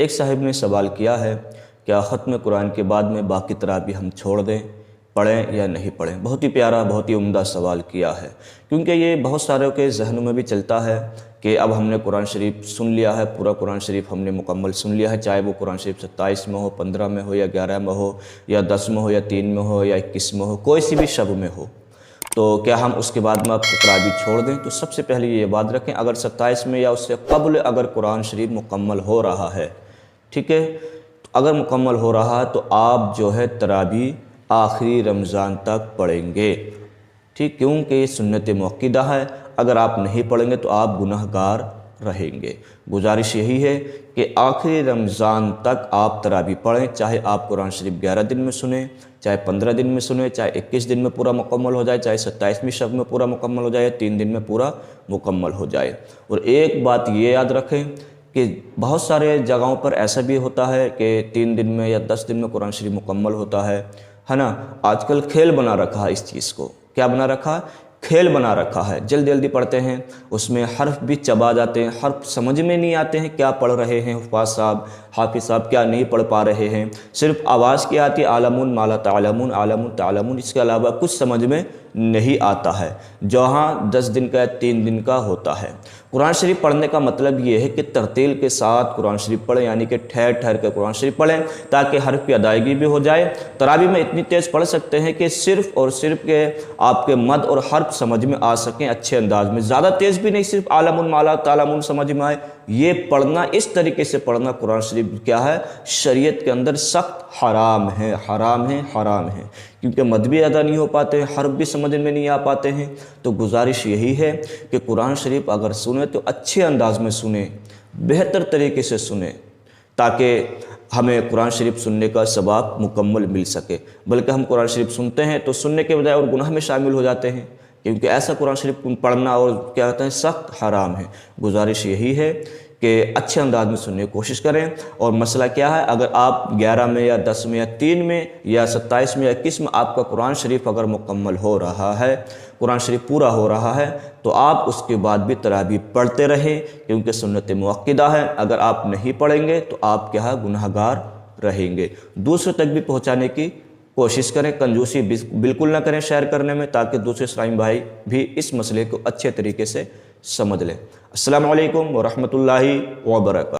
ایک صاحب نے سوال کیا ہے کیا ختم قرآن کے بعد میں باقی تراویح ہم چھوڑ دیں، پڑھیں یا نہیں پڑھیں؟ بہت ہی پیارا، بہت ہی عمدہ سوال کیا ہے، کیونکہ یہ بہت ساروں کے ذہنوں میں بھی چلتا ہے کہ اب ہم نے قرآن شریف سن لیا ہے، پورا قرآن شریف ہم نے مکمل سن لیا ہے، چاہے وہ قرآن شریف 27 میں ہو، 15 میں ہو یا 11 میں ہو یا 10 میں ہو یا 3 میں ہو یا 21 میں ہو، کوئی سی بھی شب میں ہو، تو کیا ہم اس کے بعد میں اب تراویح چھوڑ دیں؟ تو سب سے پہلے یہ بات رکھیں، اگر 27 میں یا اس سے قبل اگر قرآن شریف مکمل ہو رہا ہے، ٹھیک ہے، اگر مکمل ہو رہا ہے تو آپ جو ہے تراویح آخری رمضان تک پڑھیں گے، ٹھیک، کیونکہ یہ سنت مؤکدہ ہے، اگر آپ نہیں پڑھیں گے تو آپ گناہ گار رہیں گے۔ گزارش یہی ہے کہ آخری رمضان تک آپ تراویح پڑھیں، چاہے آپ قرآن شریف 11 دن میں سنیں، چاہے 15 دن میں سنیں، چاہے 21 دن میں پورا مکمل ہو جائے، چاہے 27ویں شب میں پورا مکمل ہو جائے، 3 دن میں پورا مکمل ہو جائے۔ اور ایک بات یہ یاد رکھیں کہ بہت سارے جگہوں پر ایسا بھی ہوتا ہے کہ 3 دن میں یا 10 دن میں قرآن شریف مکمل ہوتا ہے نا۔ آج کل کھیل بنا رکھا ہے اس چیز کو، کیا بنا رکھا ہے؟ کھیل بنا رکھا ہے، جلدی جلدی پڑھتے ہیں، اس میں حرف بھی چبا جاتے ہیں، حرف سمجھ میں نہیں آتے ہیں کیا پڑھ رہے ہیں حفاظ صاحب، حافظ صاحب کیا نہیں پڑھ پا رہے ہیں، صرف آواز کی آتی عالمون ما لا تعلمون عالمون تعلمون، اس کے علاوہ کچھ سمجھ میں نہیں آتا ہے، جہاں 10 دن کا یا 3 دن کا ہوتا ہے۔ قرآن شریف پڑھنے کا مطلب یہ ہے کہ ترتیل کے ساتھ قرآن شریف پڑھیں، یعنی کہ ٹھہر ٹھہر کے قرآن شریف پڑھیں تاکہ حرف کی ادائیگی بھی ہو جائے۔ تراویح میں اتنی تیز پڑھ سکتے ہیں کہ صرف اور صرف کہ آپ کے مد اور حرف سمجھ میں آ سکیں اچھے انداز میں، زیادہ تیز بھی نہیں، صرف عالمون ما لا تعلمون سمجھ میں آئے۔ یہ پڑھنا، اس طریقے سے پڑھنا قرآن شریف کیا ہے؟ شریعت کے اندر سخت حرام ہے، حرام ہے، حرام ہے، کیونکہ مد بھی ادا نہیں ہو پاتے ہیں، حرف بھی سمجھ میں نہیں آ پاتے ہیں۔ تو گزارش یہی ہے کہ قرآن شریف اگر سنیں تو اچھے انداز میں سنیں، بہتر طریقے سے سنیں، تاکہ ہمیں قرآن شریف سننے کا ثواب مکمل مل سکے۔ بلکہ ہم قرآن شریف سنتے ہیں تو سننے کے بجائے اور گناہ میں شامل ہو جاتے ہیں، کیونکہ ایسا قرآن شریف پڑھنا اور کیا کہتے ہیں سخت حرام ہے۔ گزارش یہی ہے کہ اچھے انداز میں سننے کی کوشش کریں۔ اور مسئلہ کیا ہے؟ اگر آپ 11 میں یا 10 میں یا 3 میں یا 27 میں یا 21 میں آپ کا قرآن شریف اگر مکمل ہو رہا ہے، قرآن شریف پورا ہو رہا ہے، تو آپ اس کے بعد بھی تراویح پڑھتے رہیں، کیونکہ سنت مؤکدہ ہے۔ اگر آپ نہیں پڑھیں گے تو آپ کیا ہے؟ گناہ گار رہیں گے۔ دوسروں تک بھی پہنچانے کی کوشش کریں، کنجوسی بالکل نہ کریں شیئر کرنے میں، تاکہ دوسرے اسلامی بھائی بھی اس مسئلے کو اچھے طریقے سے سمجھ لیں۔ السلام علیکم ورحمۃ اللہ وبرکاتہ۔